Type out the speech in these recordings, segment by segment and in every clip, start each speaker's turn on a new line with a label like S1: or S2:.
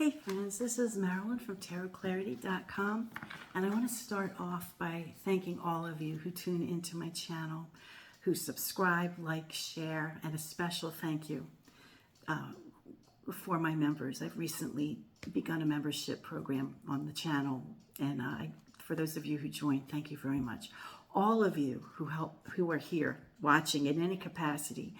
S1: Hey friends, this is Marilyn from tarotclarity.com, and I want to start off by thanking all of you who tune into my channel, who subscribe, like, share, and a special thank you for my members. I've recently begun a membership program on the channel, and for those of you who joined, thank you very much. All of you who are here watching in any capacity,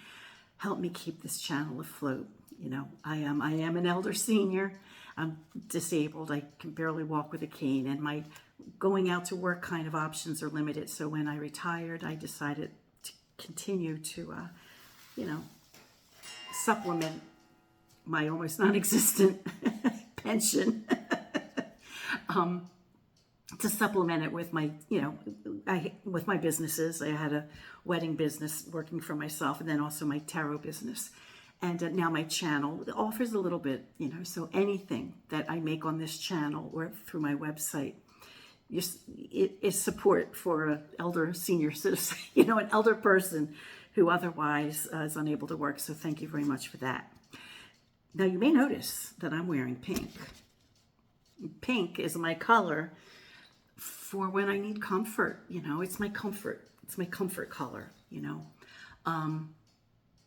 S1: help me keep this channel afloat. You know, I am an elder senior. I'm disabled. I can barely walk with a cane, and my going out to work kind of options are limited. So when I retired, I decided to continue to, supplement my almost non-existent pension, to supplement it with my, with my businesses. I had a wedding business working for myself, and then also my tarot business. And now my channel offers a little bit, so anything that I make on this channel or through my website, it is support for an elder senior citizen, an elder person who otherwise is unable to work. So thank you very much for that. Now you may notice that I'm wearing pink. Pink is my color for when I need comfort. It's my comfort. It's my comfort color,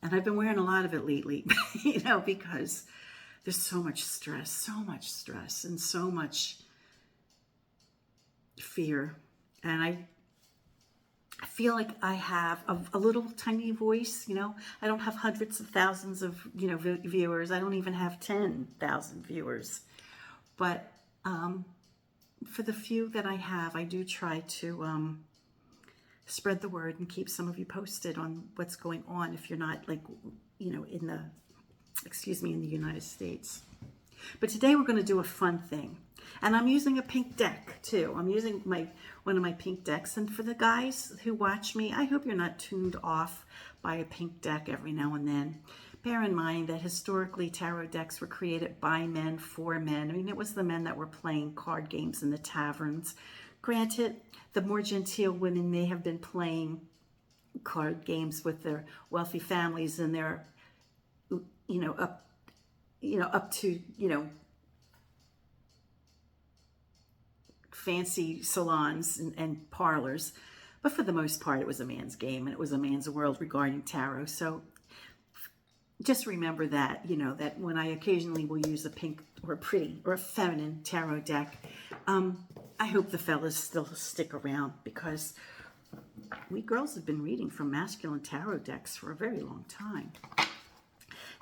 S1: And I've been wearing a lot of it lately, because there's so much stress, and so much fear. And I feel like I have a little tiny voice, I don't have hundreds of thousands of, viewers. I don't even have 10,000 viewers. But for the few that I have, I do try to spread the word and keep some of you posted on what's going on if you're not in the United States. But today we're going to do a fun thing. And I'm using a pink deck too. I'm using one of my pink decks. And for the guys who watch me, I hope you're not tuned off by a pink deck every now and then. Bear in mind that historically tarot decks were created by men for men. I mean, it was the men that were playing card games in the taverns. Granted, the more genteel women may have been playing card games with their wealthy families and their, up to, fancy salons and parlors. But for the most part, it was a man's game, and it was a man's world regarding tarot. So just remember that, that when I occasionally will use a pink or a pretty or a feminine tarot deck, I hope the fellas still stick around, because we girls have been reading from masculine tarot decks for a very long time.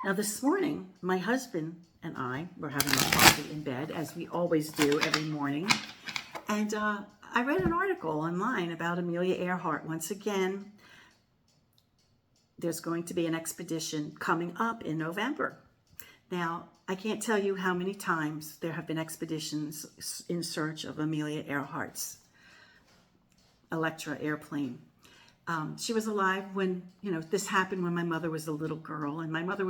S1: Now this morning, my husband and I were having a coffee in bed, as we always do every morning. And I read an article online about Amelia Earhart. Once again, there's going to be an expedition coming up in November. Now, I can't tell you how many times there have been expeditions in search of Amelia Earhart's Electra airplane. She was alive when, this happened when my mother was a little girl, and my mother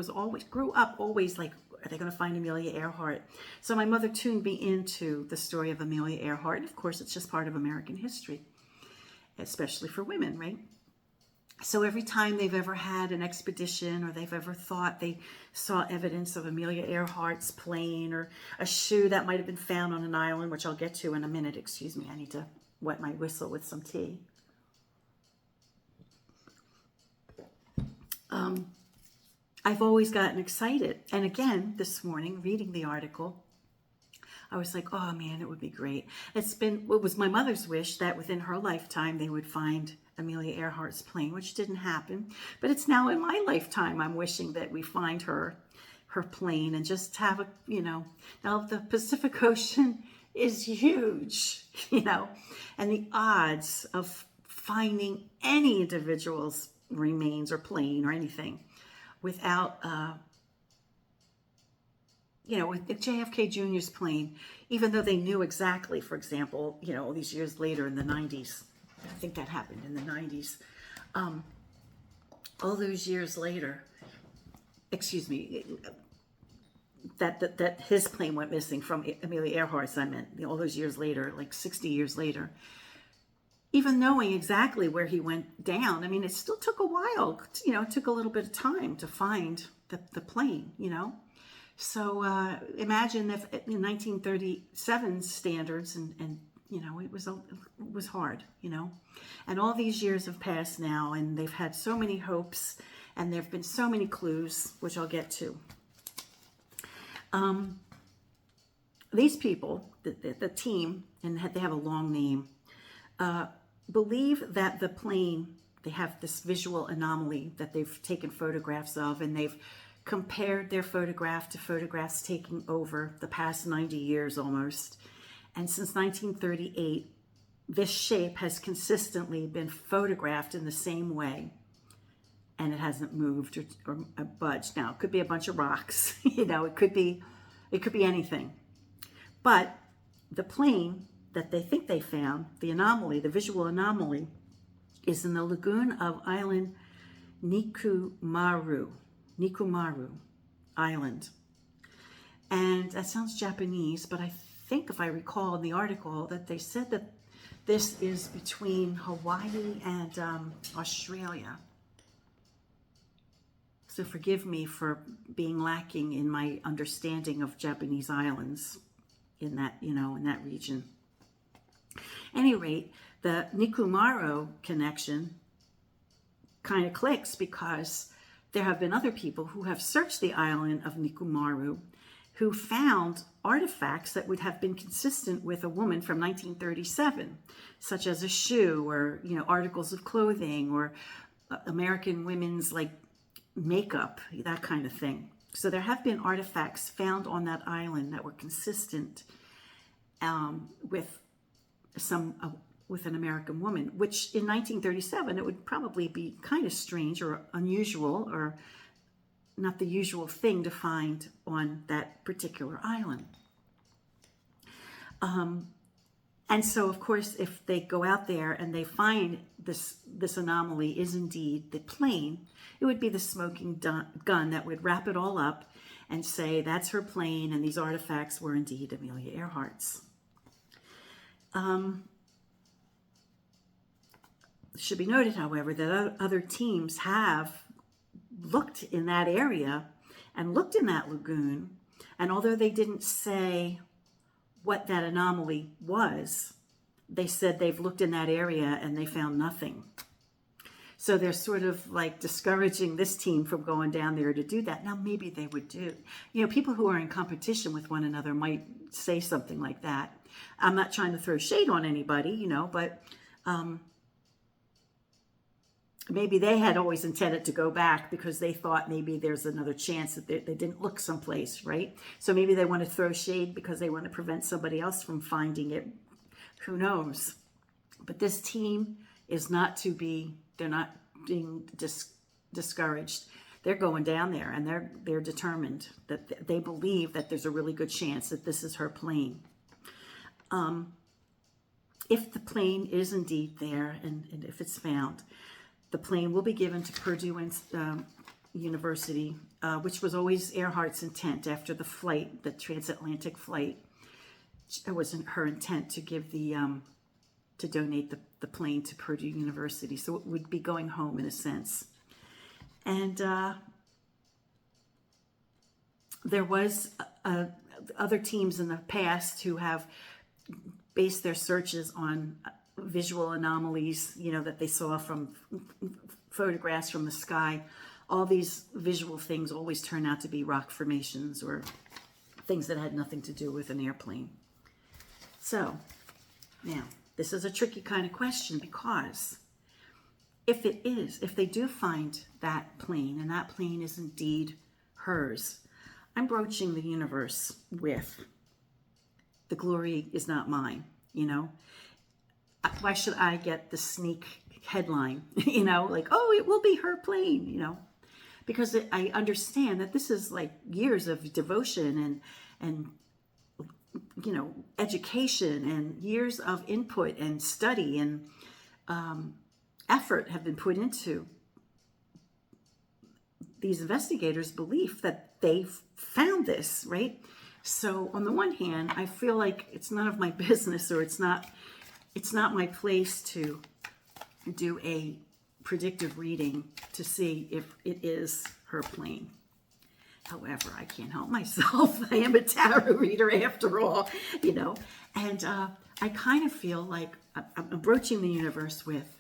S1: grew up always like, are they going to find Amelia Earhart? So my mother tuned me into the story of Amelia Earhart. And of course, it's just part of American history, especially for women, right? So every time they've ever had an expedition, or they've ever thought they saw evidence of Amelia Earhart's plane, or a shoe that might have been found on an island, which I'll get to in a minute. Excuse me, I need to wet my whistle with some tea. I've always gotten excited. And again, this morning, reading the article, I was like, oh man, it would be great. It was my mother's wish that within her lifetime they would find Amelia Earhart's plane, which didn't happen. But it's now in my lifetime I'm wishing that we find her plane and just have now the Pacific Ocean is huge, and the odds of finding any individual's remains or plane or anything without with the JFK Jr.'s plane, even though they knew exactly, for example, all these years later in the 90s, I think that happened in the 90s, all those years later, that his plane went missing from Amelia Earhart's, I meant, all those years later, like 60 years later, even knowing exactly where he went down, I mean, it still took a while, it took a little bit of time to find the plane, So imagine if in 1937 standards, and you know, it was hard, you know, and all these years have passed now, and they've had so many hopes, and there have been so many clues, which I'll get to. These people, the team, and they have a long name, believe that the plane, they have this visual anomaly that they've taken photographs of, and they've compared their photograph to photographs taken over the past 90 years almost. And since 1938, this shape has consistently been photographed in the same way, and it hasn't moved or budged. Now, it could be a bunch of rocks, you know, it could be anything. But the plane that they think they found, the anomaly, the visual anomaly, is in the lagoon of island Nikumaru Island. And that sounds Japanese, but I think if I recall in the article that they said that this is between Hawaii and Australia. So forgive me for being lacking in my understanding of Japanese islands in that, you know, in that region. At any rate, the Nikumaru connection kind of clicks because there have been other people who have searched the island of Nikumaru who found artifacts that would have been consistent with a woman from 1937, such as a shoe or, you know, articles of clothing or American women's like makeup, that kind of thing. So there have been artifacts found on that island that were consistent with an American woman, which in 1937 it would probably be kind of strange or unusual or not the usual thing to find on that particular island. And so, of course, if they go out there and they find this anomaly is indeed the plane, it would be the smoking gun that would wrap it all up and say that's her plane and these artifacts were indeed Amelia Earhart's. Should be noted, however, that other teams have looked in that area and looked in that lagoon, and although they didn't say what that anomaly was, they said they've looked in that area and they found nothing. So they're sort of like discouraging this team from going down there to do that. Now, maybe they would do. You know, people who are in competition with one another might say something like that. I'm not trying to throw shade on anybody, you know, but maybe they had always intended to go back because they thought maybe there's another chance that they didn't look someplace, right? So maybe they want to throw shade because they want to prevent somebody else from finding it. Who knows? But this team is not to be, they're not being discouraged. They're going down there and they're determined that they believe that there's a really good chance that this is her plane. If the plane is indeed there and if it's found, the plane will be given to Purdue University, which was always Earhart's intent after the flight, the transatlantic flight. It wasn't her intent to give to donate the plane to Purdue University. So it would be going home in a sense. And there was other teams in the past who have based their searches on visual anomalies, you know, that they saw from photographs from the sky. All these visual things always turn out to be rock formations or things that had nothing to do with an airplane. So now this is a tricky kind of question because if they do find that plane and that plane is indeed hers, I'm broaching the universe with the glory is not mine, you know. Why should I get the sneak headline, you know, like, oh, it will be her plane, you know, because I understand that this is like years of devotion and you know, education and years of input and study and effort have been put into these investigators' belief that they've found this, right? So on the one hand, I feel like it's none of my business, or it's not my place to do a predictive reading to see if it is her plane. However, I can't help myself. I am a tarot reader after all, And I kind of feel like I'm approaching the universe with,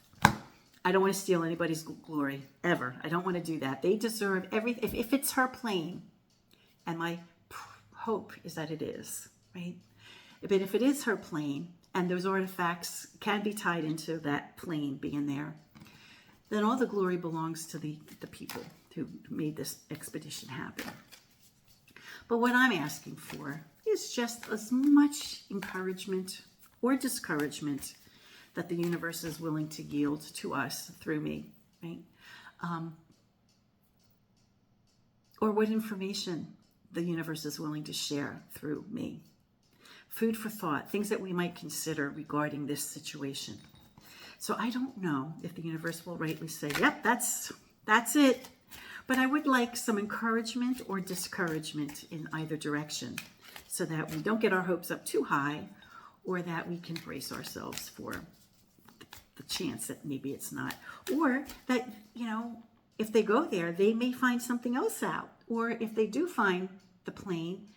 S1: I don't want to steal anybody's glory, ever. I don't want to do that. They deserve everything. If it's her plane, and my hope is that it is, right? But if it is her plane, and those artifacts can be tied into that plane being there, then all the glory belongs to the people who made this expedition happen. But what I'm asking for is just as much encouragement or discouragement that the universe is willing to yield to us through me, right? Or what information the universe is willing to share through me. Food for thought, things that we might consider regarding this situation. So I don't know if the universe will rightly say, yep, that's it. But I would like some encouragement or discouragement in either direction so that we don't get our hopes up too high, or that we can brace ourselves for the chance that maybe it's not. Or that, if they go there, they may find something else out. Or if they do find the plane,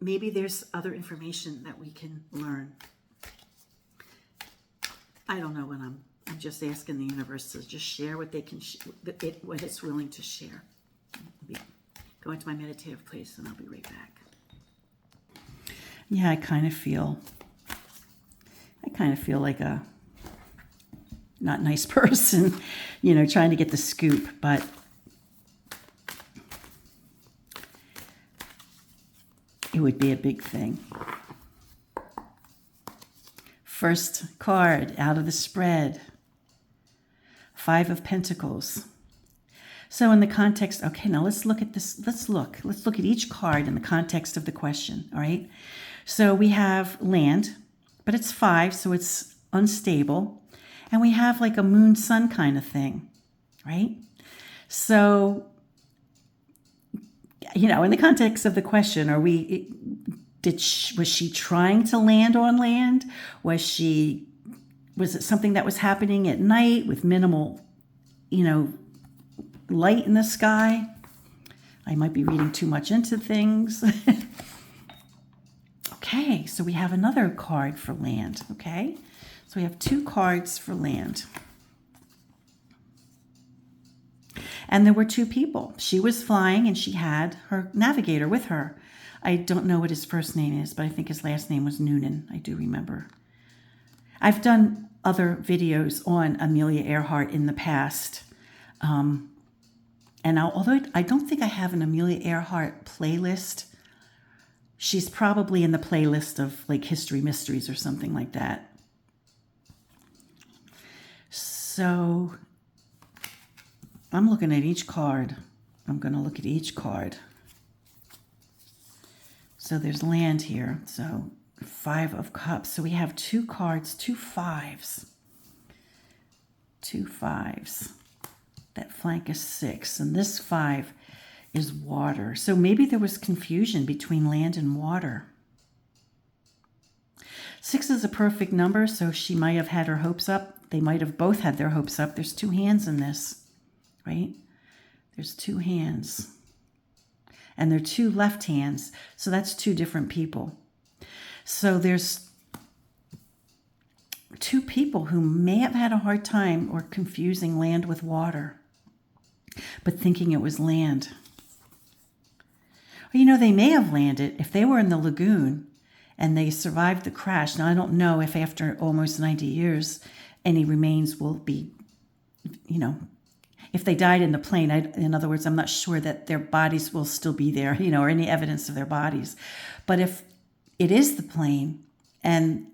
S1: maybe there's other information that we can learn. I don't know what I'm just asking the universe to just share what they can, what it's willing to share. Go into my meditative place and I'll be right back. Yeah, I kind of feel like a not nice person, trying to get the scoop, but it would be a big thing. First card out of the spread, 5 of Pentacles. So in the context, okay, now let's look at this. Let's look at each card in the context of the question, all right? So we have land, but it's 5, so it's unstable. And we have like a moon sun kind of thing, right? So, in the context of the question, was she trying to land on land? Was it something that was happening at night with minimal, light in the sky? I might be reading too much into things. Okay, so we have another card for land, okay? So we have 2 cards for land. And there were 2 people. She was flying and she had her navigator with her. I don't know what his first name is, but I think his last name was Noonan. I do remember. I've done other videos on Amelia Earhart in the past. And although I don't think I have an Amelia Earhart playlist, she's probably in the playlist of like History Mysteries or something like that. So I'm looking at each card. I'm going to look at each card. So there's land here. So 5 of Cups. So we have 2 cards, 2 5s. 2 5s. That flank is 6. And this 5 is water. So maybe there was confusion between land and water. 6 is a perfect number, so she might have had her hopes up. They might have both had their hopes up. There's 2 hands in this, right? There's 2 hands. And they're 2 left hands, so that's 2 different people. So there's 2 people who may have had a hard time or confusing land with water, but thinking it was land. They may have landed if they were in the lagoon and they survived the crash. Now, I don't know if after almost 90 years, any remains will be, if they died in the plane. In other words, I'm not sure that their bodies will still be there, or any evidence of their bodies. But if it is the plane, and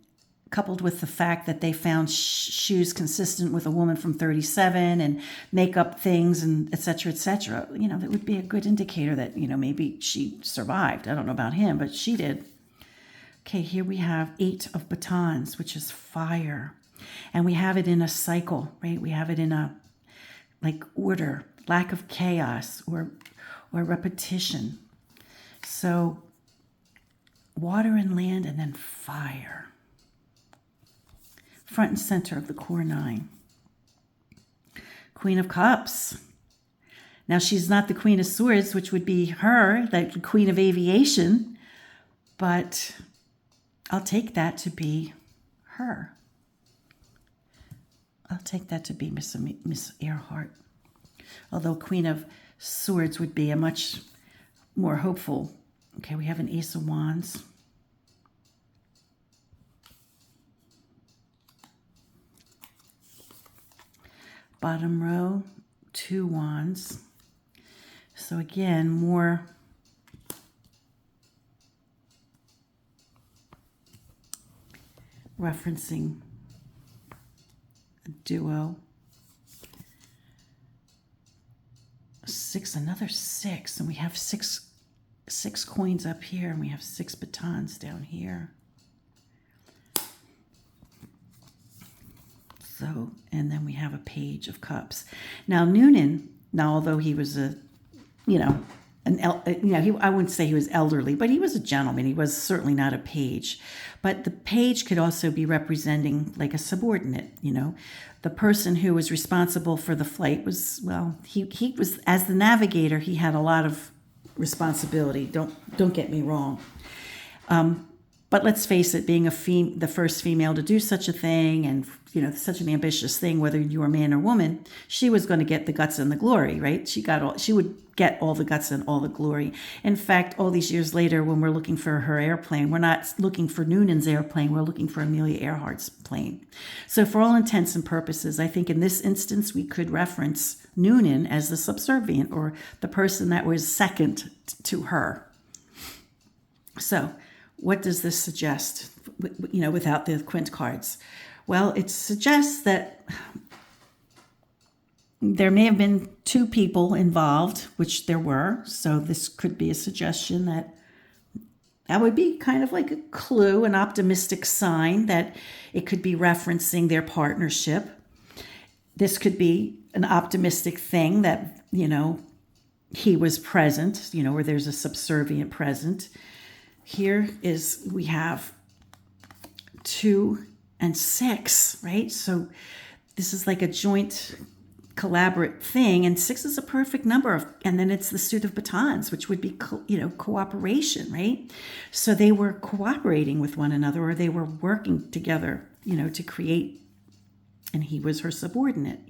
S1: coupled with the fact that they found shoes consistent with a woman from 37 and makeup things and et cetera, that would be a good indicator that, maybe she survived. I don't know about him, but she did. Okay, here we have 8 of Batons, which is fire. And we have it in a cycle, right? We have it in a, order, lack of chaos or repetition. So water and land and then fire. Front and center of the core 9. Queen of Cups. Now, she's not the Queen of Swords, which would be her, the Queen of Aviation, but I'll take that to be her. I'll take that to be Miss Earhart. Although Queen of Swords would be a much more hopeful. Okay, we have an Ace of Wands. Bottom row, 2 Wands. So again, more referencing a duo. 6, another 6, and we have six coins up here, and we have 6 batons down here. So, and then we have a Page of Cups. Now Noonan, although he was I wouldn't say he was elderly, but he was a gentleman. He was certainly not a page. But the page could also be representing like a subordinate, The person who was responsible for the flight was, he was, as the navigator, he had a lot of responsibility. Don't get me wrong. But let's face it, being the first female to do such a thing, and such an ambitious thing, whether you were man or woman, she was going to get the guts and the glory, right? She would get all the guts and all the glory. In fact, all these years later, when we're looking for her airplane, we're not looking for Noonan's airplane, we're looking for Amelia Earhart's plane. So for all intents and purposes, I think in this instance, we could reference Noonan as the subservient, or the person that was second to her. So what does this suggest, without the quint cards? Well, it suggests that there may have been 2 people involved, which there were. So this could be a suggestion that would be kind of like a clue, an optimistic sign that it could be referencing their partnership. This could be an optimistic thing that, he was present, where there's a subservient present. Here we have 2 and 6, right? So this is like a joint collaborate thing, and 6 is a perfect number and then it's the suit of batons, which would be cooperation, right? So they were cooperating with one another, or they were working together, to create, and he was her subordinate,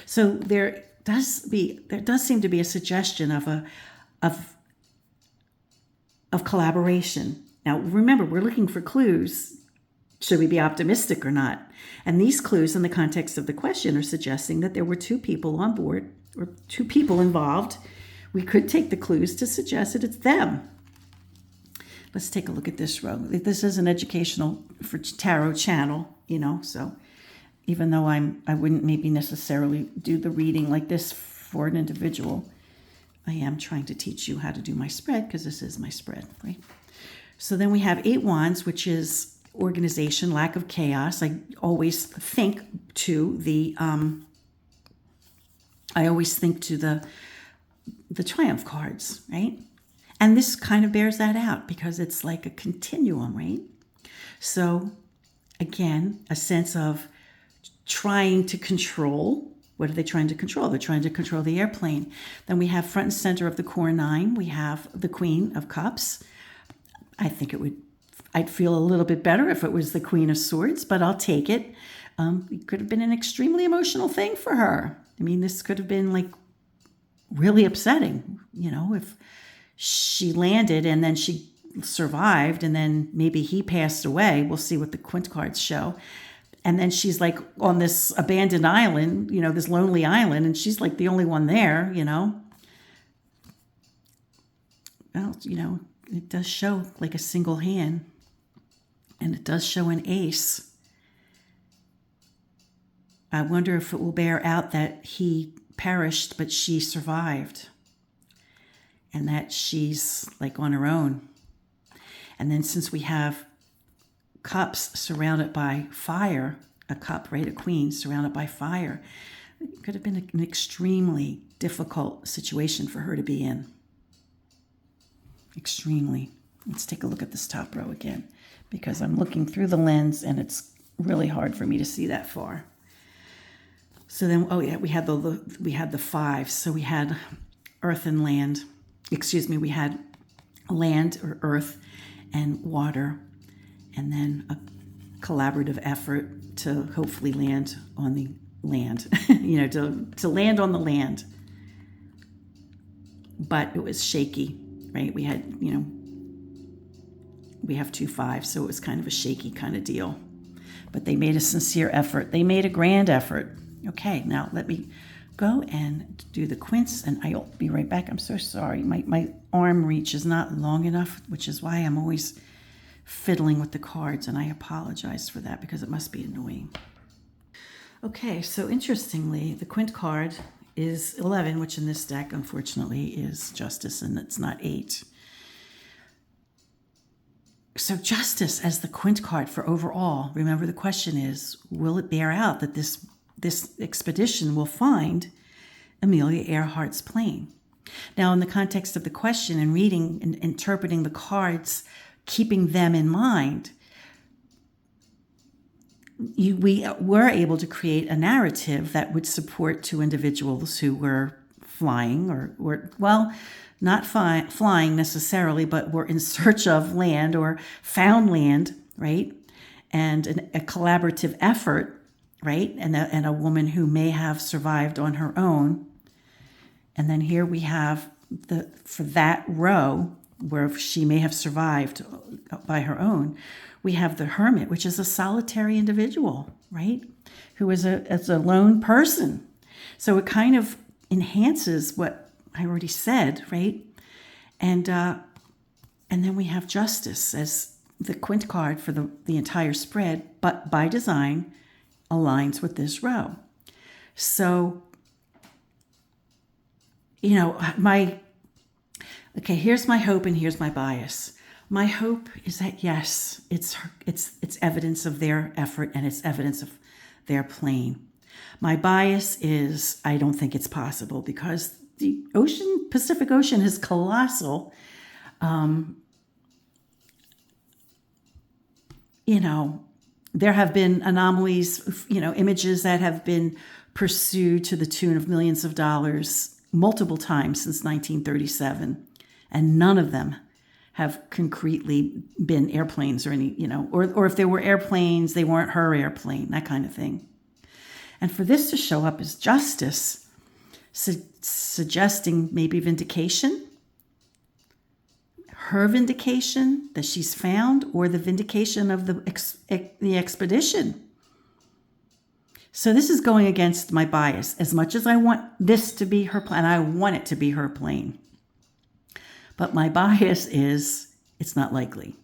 S1: So there does seem to be a suggestion of collaboration. Now remember, we're looking for clues. Should we be optimistic or not? And these clues in the context of the question are suggesting that there were 2 people on board, or 2 people involved. We could take the clues to suggest that it's them. Let's take a look at this row. This is an educational for tarot channel, so even though I wouldn't maybe necessarily do the reading like this for an individual, I am trying to teach you how to do my spread, because this is my spread, right? So then we have 8 Wands, which is organization, lack of chaos. I always think to the Triumph cards, right? And this kind of bears that out, because it's like a continuum, right? So again, a sense of trying to control. What are they trying to control? They're trying to control the airplane. Then we have front and center of the core 9. We have the Queen of Cups. I think I'd feel a little bit better if it was the Queen of Swords, but I'll take it. It could have been an extremely emotional thing for her. I mean, this could have been like really upsetting, if she landed and then she survived and then maybe he passed away. We'll see what the quint cards show. And then she's like on this abandoned island, this lonely island, and she's like the only one there, Well, it does show like a single hand, and it does show an ace. I wonder if it will bear out that he perished, but she survived, and that she's like on her own. And then since we have cups surrounded by fire, a cup, right, a queen surrounded by fire, it could have been an extremely difficult situation for her to be in. Extremely. Let's take a look at this top row again, because I'm looking through the lens and it's really hard for me to see that far. So then, we had the 5. So we had earth and land. Excuse me, we had land or earth and water, and then a collaborative effort to hopefully land on the land, to land on the land. But it was shaky, right? We had, we have 2 5s, so it was kind of a shaky kind of deal. But they made a sincere effort. They made a grand effort. Okay, now let me go and do the quints, and I'll be right back. I'm so sorry. My arm reach is not long enough, which is why I'm always fiddling with the cards, and I apologize for that because it must be annoying. Okay, so interestingly, the quint card is 11, which in this deck, unfortunately, is Justice, and it's not 8. So Justice as the quint card for overall, remember the question is, will it bear out that this expedition will find Amelia Earhart's plane? Now, in the context of the question and reading and interpreting the cards, keeping them in mind, we were able to create a narrative that would support 2 individuals who were flying or not flying necessarily, but were in search of land or found land, right? And a collaborative effort, right? And a woman who may have survived on her own. And then here we have for that row where she may have survived by her own, we have the hermit, which is a solitary individual, right? Who is a lone person. So it kind of enhances what I already said, right? And then we have Justice as the quint card for the entire spread, but by design aligns with this row. So, here's my hope and here's my bias. My hope is that, yes, it's evidence of their effort and it's evidence of their plane. My bias is I don't think it's possible because the Pacific Ocean is colossal. There have been anomalies, images that have been pursued to the tune of millions of dollars multiple times since 1937, and none of them have concretely been airplanes or any, or if there were airplanes, they weren't her airplane, that kind of thing. And for this to show up as Justice, suggesting maybe vindication, her vindication that she's found, or the vindication of the expedition. So this is going against my bias. As much as I want this to be her plane, I want it to be her plane. But my bias is it's not likely.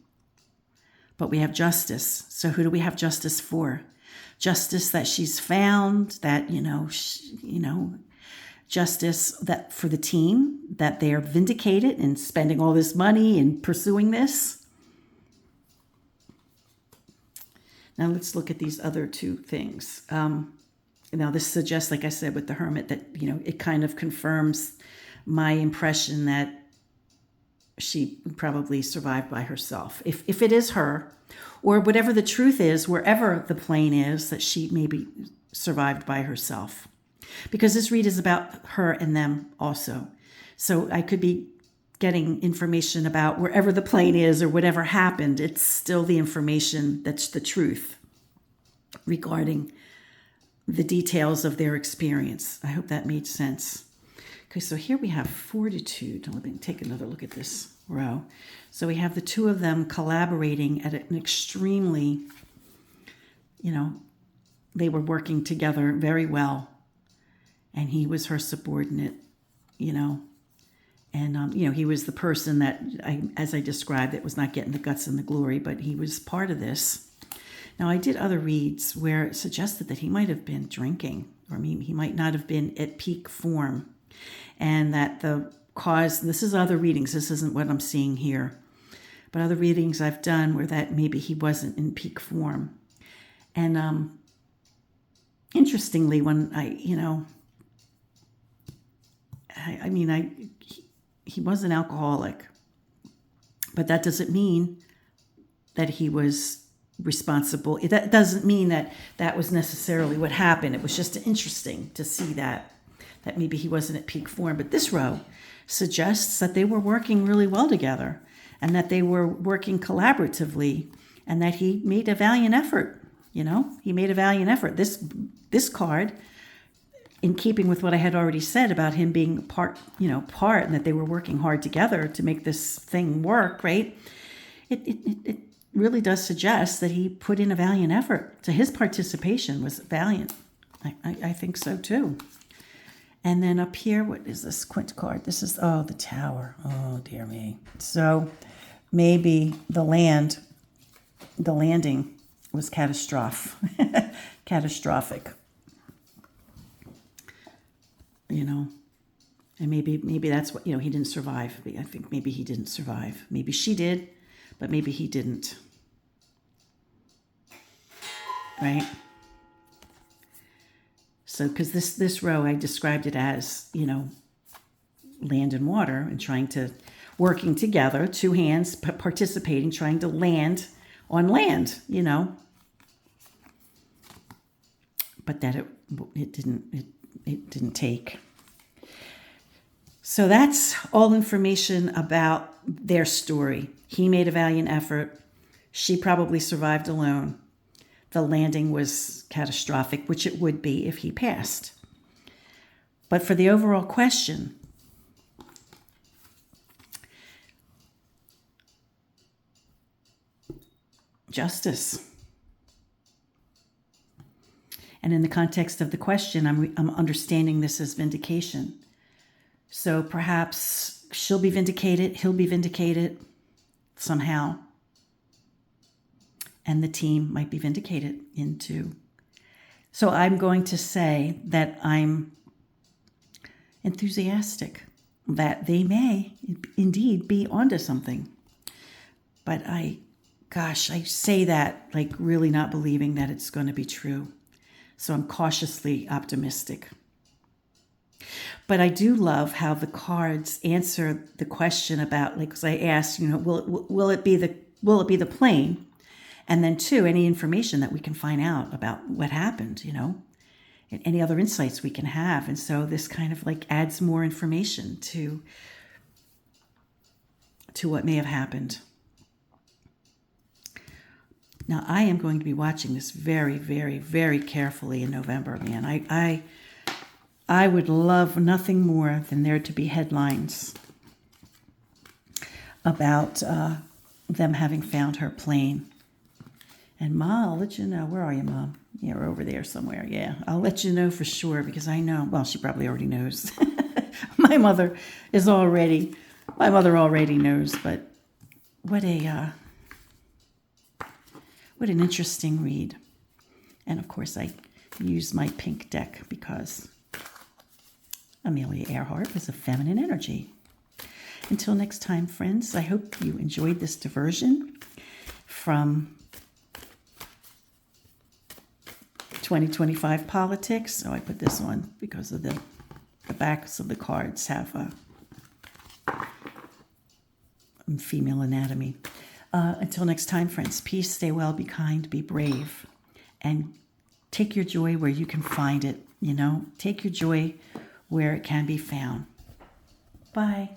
S1: But we have Justice. So who do we have Justice for? Justice that she's found, that, Justice that for the team, that they are vindicated in spending all this money and pursuing this. Now let's look at these other 2 things. Now this suggests, like I said, with the Hermit, that, it kind of confirms my impression that she probably survived by herself. If it is her, or whatever the truth is, wherever the plane is, that she maybe survived by herself. Because this read is about her and them also. So I could be getting information about wherever the plane is or whatever happened. It's still the information that's the truth regarding the details of their experience. I hope that made sense. Okay, so here we have fortitude. Let me take another look at this row. So we have the 2 of them collaborating at an extremely, they were working together very well. And he was her subordinate, and, he was the person that, as I described, that was not getting the guts and the glory, but he was part of this. Now, I did other reads where it suggested that he might have been drinking, or he might not have been at peak form, and that the cause, this is other readings, this isn't what I'm seeing here, but other readings I've done where that maybe he wasn't in peak form. And interestingly, when he was an alcoholic, but that doesn't mean that he was responsible. That doesn't mean that was necessarily what happened. It was just interesting to see that that maybe he wasn't at peak form. But this row suggests that they were working really well together and that they were working collaboratively and that he made a valiant effort. He made a valiant effort. This card, in keeping with what I had already said about him being part, and that they were working hard together to make this thing work, right? It really does suggest that he put in a valiant effort. So his participation was valiant. I think so too. And then up here, what is this quint card? This is, the Tower. Oh, dear me. So maybe the landing was catastrophic. And maybe that's what, he didn't survive. I think maybe he didn't survive. Maybe she did, but maybe he didn't. Right? So, because this row, I described it as, land and water and working together, two hands participating, trying to land on land, but that it didn't take. So that's all information about their story. He made a valiant effort. She probably survived alone. The landing was catastrophic, which it would be if he passed. But for the overall question, justice. And in the context of the question, I'm understanding this as vindication. So perhaps she'll be vindicated, he'll be vindicated somehow. And the team might be vindicated into. So I'm going to say that I'm enthusiastic that they may indeed be onto something. But I say that like really not believing that it's going to be true. So I'm cautiously optimistic. But I do love how the cards answer the question about, like, because I asked, will it be the plane? And then two, any information that we can find out about what happened, and any other insights we can have. And so this kind of like adds more information to what may have happened. Now, I am going to be watching this very, very, very carefully in November, man. I would love nothing more than there to be headlines about them having found her plane. And Ma, I'll let you know. Where are you, Mom? You're over there somewhere. Yeah, I'll let you know for sure because I know. Well, she probably already knows. My mother already knows. But what an interesting read. And of course, I use my pink deck because Amelia Earhart is a feminine energy. Until next time, friends, I hope you enjoyed this diversion from 2025 politics. So I put this on because of the backs of the cards have female anatomy. Until next time, friends, peace, stay well, be kind, be brave, and take your joy where you can find it. Take your joy where it can be found. Bye.